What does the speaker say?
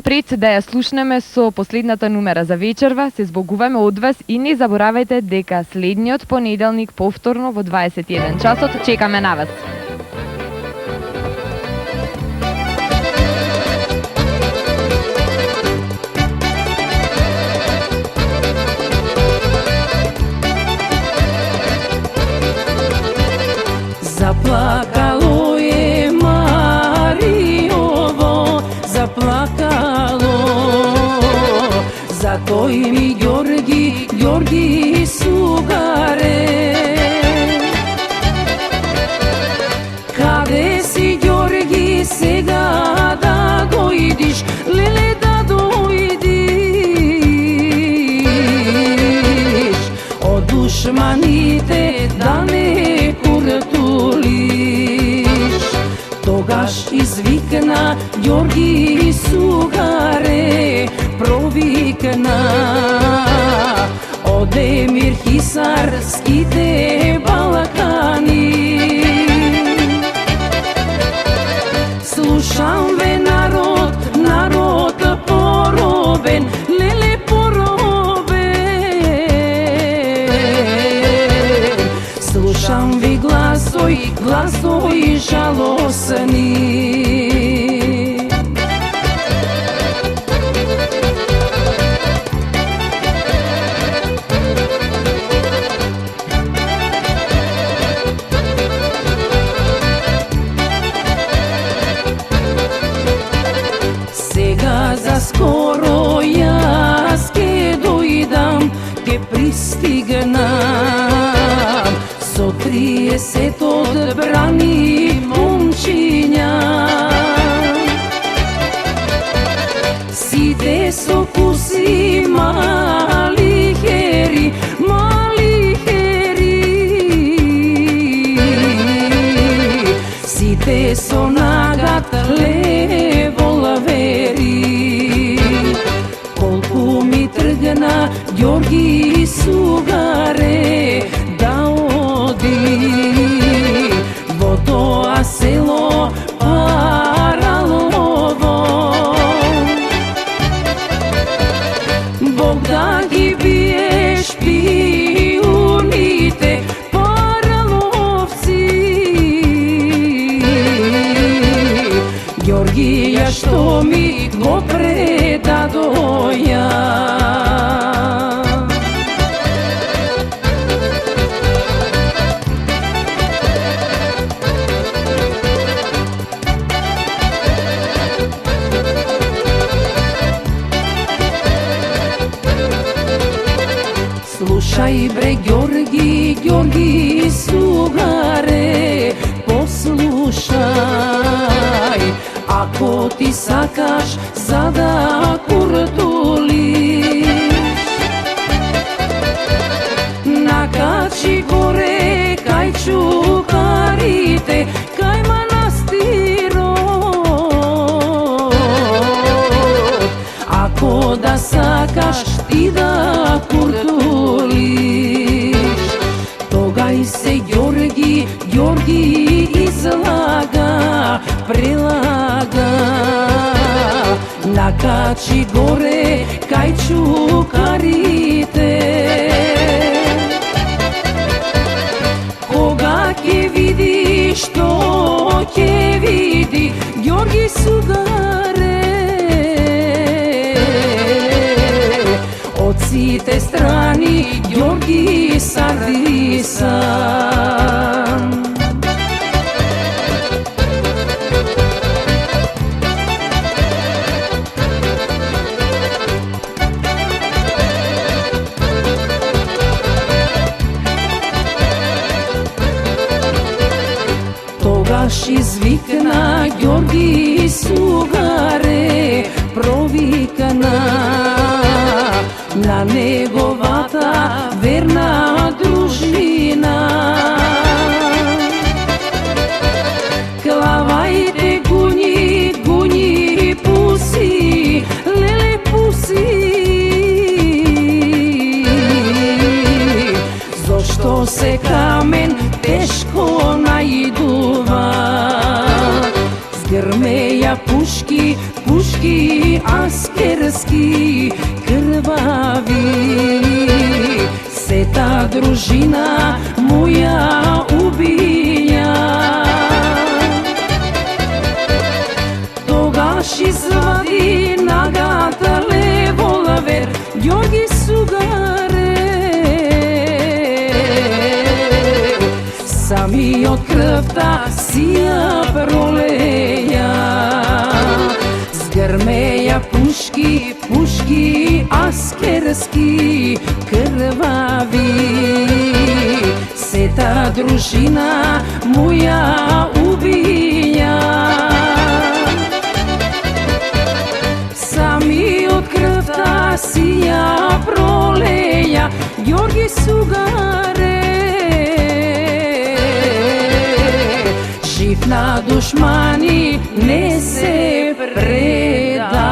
Пред да ја слушнеме со последната numera за вечерва, се збогуваме од вас и не заборавајте дека следниот понеделник повторно во 21 часот чекаме на вас. Заплакало е Мариово, заплакало, за тој ми Ѓорги, Ѓорги сугаре. Каде си Ѓорги сега да дојдиш, леле да дојдиш, од душманите да не куртулиш. Тогаш извикна Ѓорги сугаре, провикна од Емир Хисарските Балкани. Слушам ве народ, народ поробен, леле поробен. Слушам ви гласој, гласој жалосни. Сега за скоро јас ке дојдам, ке пристигнам со 30 одбрани момчиња. Сите со куси мали хери, мали хери, сите со нагат леволвери. Колку ми тргна Ѓорги сугаре да оди во тоа село Паралово. Бог да ги бие шпионите параловци. Ѓоргија што ми го предадоја. Слушај бре Ѓорги, Ѓорги сугаре, послушај, ако ти сакаш за да куртулиш, накачи горе кај чукарите, кај манастирот. Ако да сакаш ти да куртулиш, тогај се Ѓорги, Ѓорги излага, прилага, накачи горе кај чукарите. Кога ќе види, што ќе види Ѓорги сугаре, од сите страни Ѓорги сардисан. Тогаш извикна Ѓорги сугаре, провикна на неговата верна дружина. Клавајте гуњи, гуњи пуси, леле пуси, зошто се камен тешко наидува. Згрмеја пушки, пушки, а дружина му ја убија. Тогаш извади нагата леволавер Ѓорги Сугаре, сами од крвта си ја пролеја. Згрмеја пушки, пушки аскерски крвави, сета дружина му ја убија. Сами од крвта си ја пролеја Ѓорги Сугаре, жив на душмани не се преда.